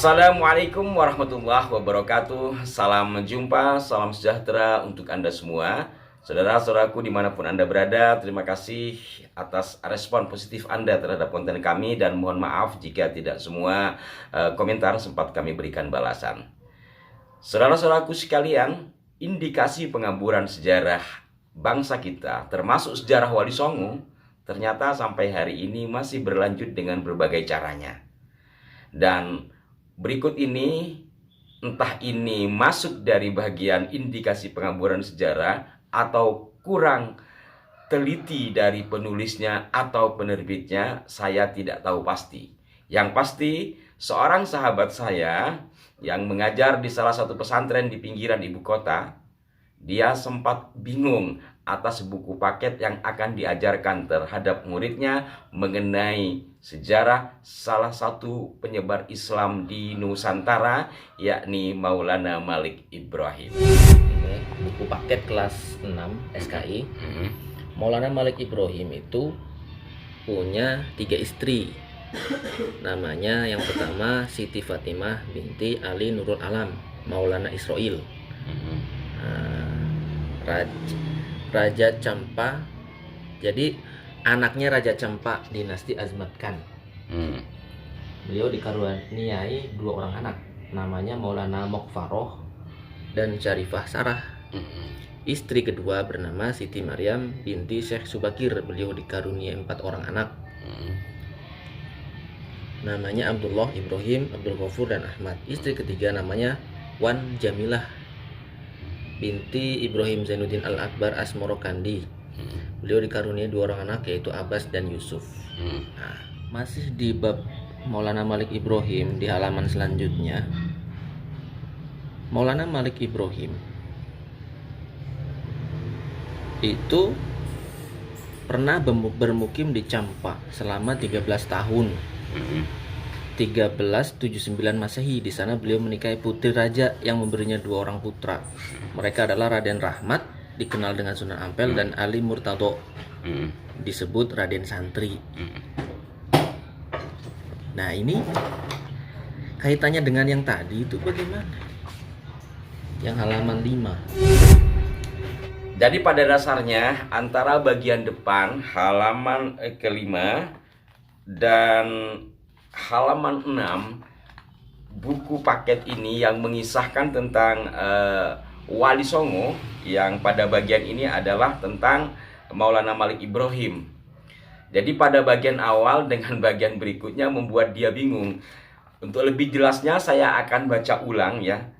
Assalamualaikum warahmatullahi wabarakatuh. Salam jumpa, salam sejahtera untuk Anda semua. Saudara-saudaraku dimanapun Anda berada, terima kasih atas respon positif Anda terhadap konten kami. Dan mohon maaf jika tidak semua komentar sempat kami berikan balasan. Saudara-saudaraku sekalian, indikasi pengaburan sejarah bangsa kita, termasuk sejarah Wali Songo, ternyata sampai hari ini masih berlanjut dengan berbagai caranya. Dan berikut ini, entah ini masuk dari bagian indikasi pengaburan sejarah atau kurang teliti dari penulisnya atau penerbitnya, saya tidak tahu pasti. Yang pasti, seorang sahabat saya yang mengajar di salah satu pesantren di pinggiran ibu kota, dia sempat bingung atas buku paket yang akan diajarkan terhadap muridnya mengenai sejarah salah satu penyebar Islam di Nusantara, yakni Maulana Malik Ibrahim. Buku paket kelas 6 SKI. Maulana Malik Ibrahim itu punya 3 istri. Namanya yang pertama Siti Fatimah binti Ali Nurul Alam, Maulana Israil. Raja Campa, jadi anaknya Raja Campa dinasti Azmat Khan. Beliau dikaruniai 2 orang anak, namanya Maulana Mokhfaroh dan Syarifah Sarah. Istri kedua bernama Siti Maryam binti Syekh Subakir. Beliau dikaruniai 4 orang anak, namanya Abdullah, Ibrahim, Abdul Ghafur dan Ahmad. Istri ketiga namanya Wan Jamilah binti Ibrahim Zainuddin Al-Akbar Asmorokandi. Beliau dikaruniai 2 orang anak, yaitu Abbas dan Yusuf. Nah, masih di bab Maulana Malik Ibrahim, di halaman selanjutnya, Maulana Malik Ibrahim itu pernah bermukim di Campa selama 13 tahun. 1379 Masehi. Di sana beliau menikahi putri raja yang memberinya 2 orang putra. Mereka adalah Raden Rahmat, dikenal dengan Sunan Ampel, dan Ali Murtado, disebut Raden Santri. Nah, ini kaitannya dengan yang tadi itu bagaimana? Yang halaman 5. Jadi pada dasarnya antara bagian depan halaman kelima dan halaman 6 buku paket ini yang mengisahkan tentang Wali Songo, yang pada bagian ini adalah tentang Maulana Malik Ibrahim. Jadi pada bagian awal dengan bagian berikutnya membuat dia bingung. Untuk lebih jelasnya saya akan baca ulang ya.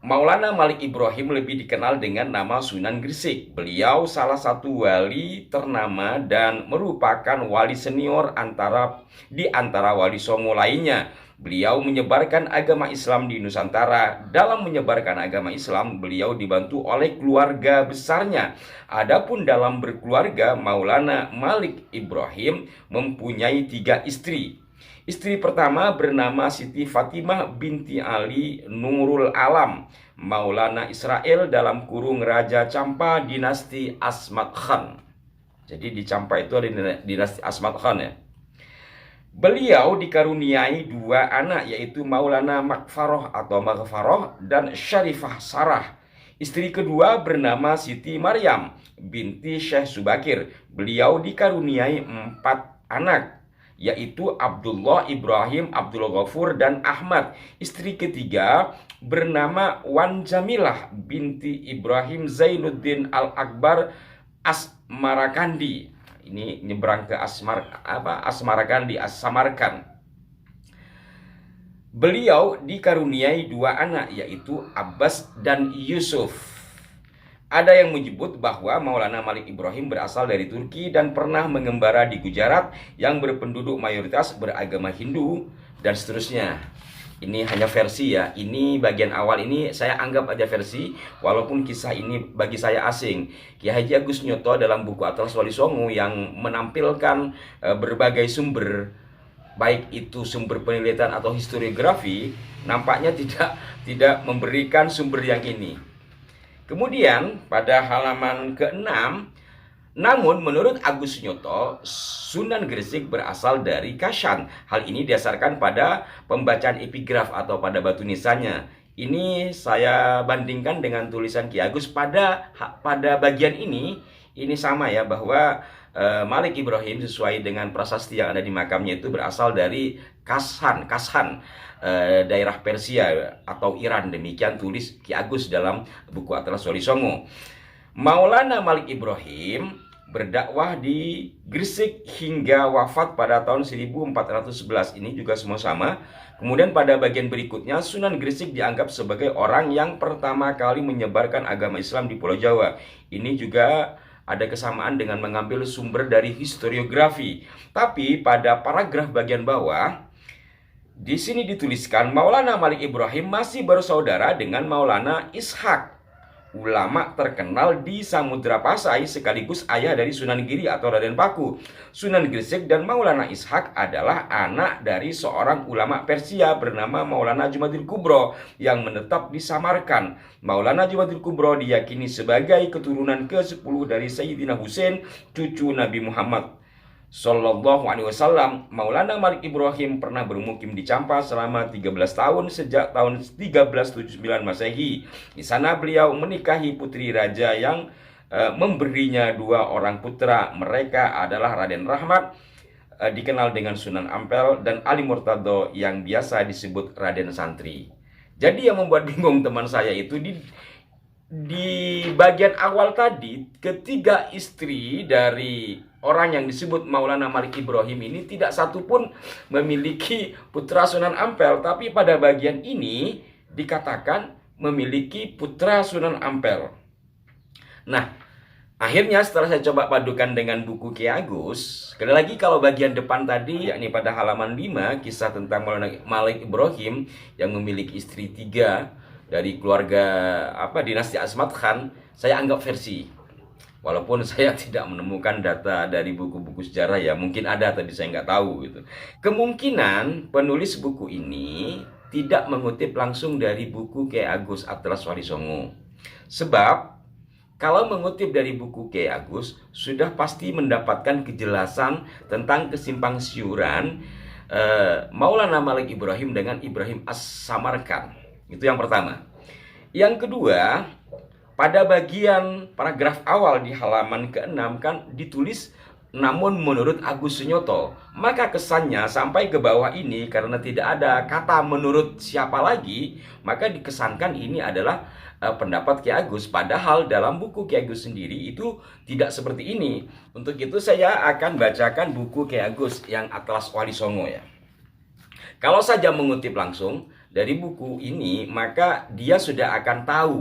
Maulana Malik Ibrahim lebih dikenal dengan nama Sunan Gresik. Beliau salah satu wali ternama dan merupakan wali senior di antara wali Songo lainnya. Beliau menyebarkan agama Islam di Nusantara. Dalam menyebarkan agama Islam, beliau dibantu oleh keluarga besarnya. Adapun dalam berkeluarga, Maulana Malik Ibrahim mempunyai 3 istri. Istri pertama bernama Siti Fatimah binti Ali Nurul Alam, Maulana Israel dalam kurung Raja Campa dinasti Asmat Khan. Jadi di Campa itu ada dinasti Asmat Khan ya. Beliau dikaruniai 2 anak, yaitu Maulana Mokhfaroh atau Mokhfaroh dan Syarifah Sarah. Istri kedua bernama Siti Maryam binti Syekh Subakir. Beliau dikaruniai 4 anak, yaitu Abdullah, Ibrahim, Abdul Ghafur dan Ahmad. Istri ketiga bernama Wan Jamilah binti Ibrahim Zainuddin Al-Akbar Asmarakandi. Ini nyebrang ke Asmarakandi, Samarkand. Beliau dikaruniai 2 anak, yaitu Abbas dan Yusuf. Ada yang menyebut bahwa Maulana Malik Ibrahim berasal dari Turki dan pernah mengembara di Gujarat yang berpenduduk mayoritas beragama Hindu dan seterusnya. Ini hanya versi ya. Ini bagian awal ini saya anggap aja versi, walaupun kisah ini bagi saya asing. Kiai Haji Agus Nyoto dalam buku Atlas Wali Songo yang menampilkan berbagai sumber, baik itu sumber penelitian atau historiografi, nampaknya tidak memberikan sumber yang ini. Kemudian pada halaman ke-6 Namun menurut Agus Nyoto, Sunan Gresik berasal dari Kashan. Hal ini didasarkan pada pembacaan epigraf atau pada batu nisannya. Ini saya bandingkan dengan tulisan Ki Agus pada bagian ini sama ya, bahwa Malik Ibrahim sesuai dengan prasasti yang ada di makamnya itu berasal dari Kashan, daerah Persia atau Iran. Demikian tulis Ki Agus dalam buku Atlas Wali Songo. Maulana Malik Ibrahim berdakwah di Gresik hingga wafat pada tahun 1411. Ini juga semua sama. Kemudian pada bagian berikutnya, Sunan Gresik dianggap sebagai orang yang pertama kali menyebarkan agama Islam di Pulau Jawa. Ini juga ada kesamaan dengan mengambil sumber dari historiografi. Tapi pada paragraf bagian bawah, di sini dituliskan Maulana Malik Ibrahim masih bersaudara dengan Maulana Ishak, ulama terkenal di Samudra Pasai sekaligus ayah dari Sunan Giri atau Raden Paku. Sunan Gresik dan Maulana Ishak adalah anak dari seorang ulama Persia bernama Maulana Jumadil Kubro yang menetap di Samarkand. Maulana Jumadil Kubro diyakini sebagai keturunan ke-10 dari Sayyidina Husain, cucu Nabi Muhammad Sallallahu Alaihi Wasallam. Maulana Malik Ibrahim pernah bermukim di Campa selama 13 tahun sejak tahun 1379 Masehi. Di sana beliau menikahi putri raja yang memberinya 2 orang putra. Mereka adalah Raden Rahmat, dikenal dengan Sunan Ampel, dan Ali Murtado yang biasa disebut Raden Santri. Jadi yang membuat bingung teman saya itu di bagian awal tadi, ketiga istri dari orang yang disebut Maulana Malik Ibrahim ini tidak satu pun memiliki putra Sunan Ampel, tapi pada bagian ini dikatakan memiliki putra Sunan Ampel. Nah, akhirnya setelah saya coba padukan dengan buku Ki Agus, sekali lagi kalau bagian depan tadi, yakni pada halaman 5, kisah tentang Maulana Malik Ibrahim yang memiliki istri 3 dari keluarga dinasti Azmat Khan, saya anggap versi. Walaupun saya tidak menemukan data dari buku-buku sejarah ya, mungkin ada tapi saya nggak tahu gitu. Kemungkinan penulis buku ini tidak mengutip langsung dari buku Ki Agus Atlas Wali Songo. Sebab kalau mengutip dari buku Ki Agus sudah pasti mendapatkan kejelasan tentang kesimpang siuran Maulana Malik Ibrahim dengan Ibrahim As-Samarkand. Itu yang pertama. Yang kedua, pada bagian paragraf awal di halaman ke-6 kan ditulis namun menurut Agus Sunyoto. Maka kesannya sampai ke bawah ini karena tidak ada kata menurut siapa lagi, maka dikesankan ini adalah pendapat Ki Agus. Padahal dalam buku Ki Agus sendiri itu tidak seperti ini. Untuk itu saya akan bacakan buku Ki Agus yang Atlas Wali Songo ya. Kalau saja mengutip langsung dari buku ini, maka dia sudah akan tahu.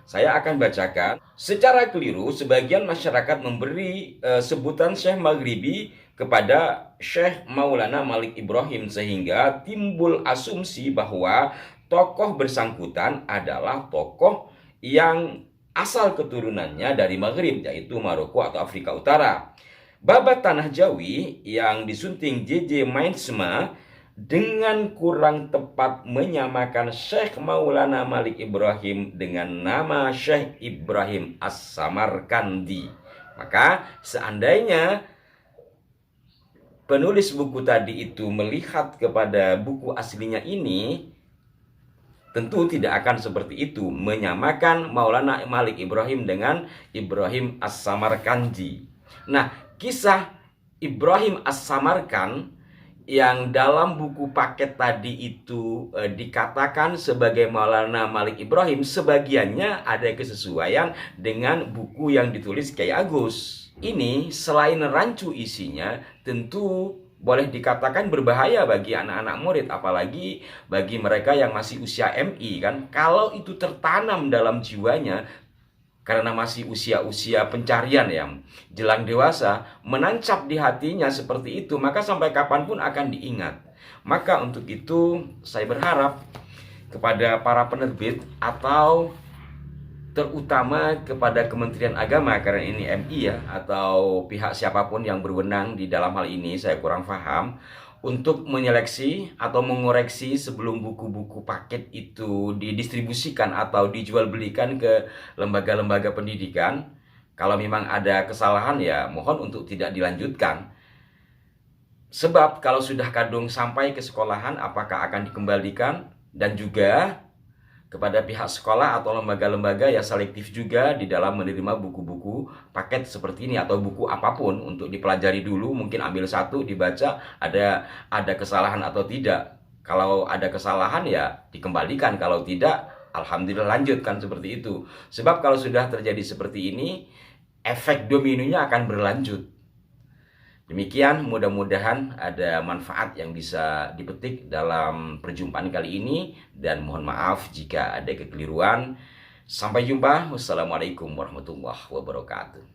Saya akan bacakan. Secara keliru, sebagian masyarakat memberi sebutan Syekh Maghribi kepada Syekh Maulana Malik Ibrahim sehingga timbul asumsi bahwa tokoh bersangkutan adalah tokoh yang asal keturunannya dari Maghrib, yaitu Maroko atau Afrika Utara. Babat Tanah Jawi yang disunting J.J. Mainsma dengan kurang tepat menyamakan Syekh Maulana Malik Ibrahim dengan nama Syekh Ibrahim As-Samarkandi. Maka seandainya penulis buku tadi itu melihat kepada buku aslinya ini, tentu tidak akan seperti itu, menyamakan Maulana Malik Ibrahim dengan Ibrahim As-Samarkandi. Nah, kisah Ibrahim As-Samarkand yang dalam buku paket tadi itu dikatakan sebagai Maulana Malik Ibrahim, sebagiannya ada kesesuaian dengan buku yang ditulis Ki Agus. Ini selain rancu isinya, tentu boleh dikatakan berbahaya bagi anak-anak murid, apalagi bagi mereka yang masih usia MI kan. Kalau itu tertanam dalam jiwanya, karena masih usia-usia pencarian yang jelang dewasa, menancap di hatinya seperti itu, maka sampai kapanpun akan diingat. Maka untuk itu saya berharap kepada para penerbit atau terutama kepada Kementerian Agama, karena ini MI ya, atau pihak siapapun yang berwenang di dalam hal ini, saya kurang paham, untuk menyeleksi atau mengoreksi sebelum buku-buku paket itu didistribusikan atau dijual belikan ke lembaga-lembaga pendidikan. Kalau memang ada kesalahan ya mohon untuk tidak dilanjutkan. Sebab kalau sudah kadung sampai ke sekolahan apakah akan dikembalikan, dan juga kepada pihak sekolah atau lembaga-lembaga yang selektif juga di dalam menerima buku-buku paket seperti ini atau buku apapun untuk dipelajari dulu, mungkin ambil satu dibaca ada kesalahan atau tidak. Kalau ada kesalahan ya dikembalikan, kalau tidak alhamdulillah lanjutkan seperti itu. Sebab kalau sudah terjadi seperti ini efek dominonya akan berlanjut. Demikian, mudah-mudahan ada manfaat yang bisa dipetik dalam perjumpaan kali ini, dan mohon maaf jika ada kekeliruan. Sampai jumpa. Wassalamualaikum warahmatullahi wabarakatuh.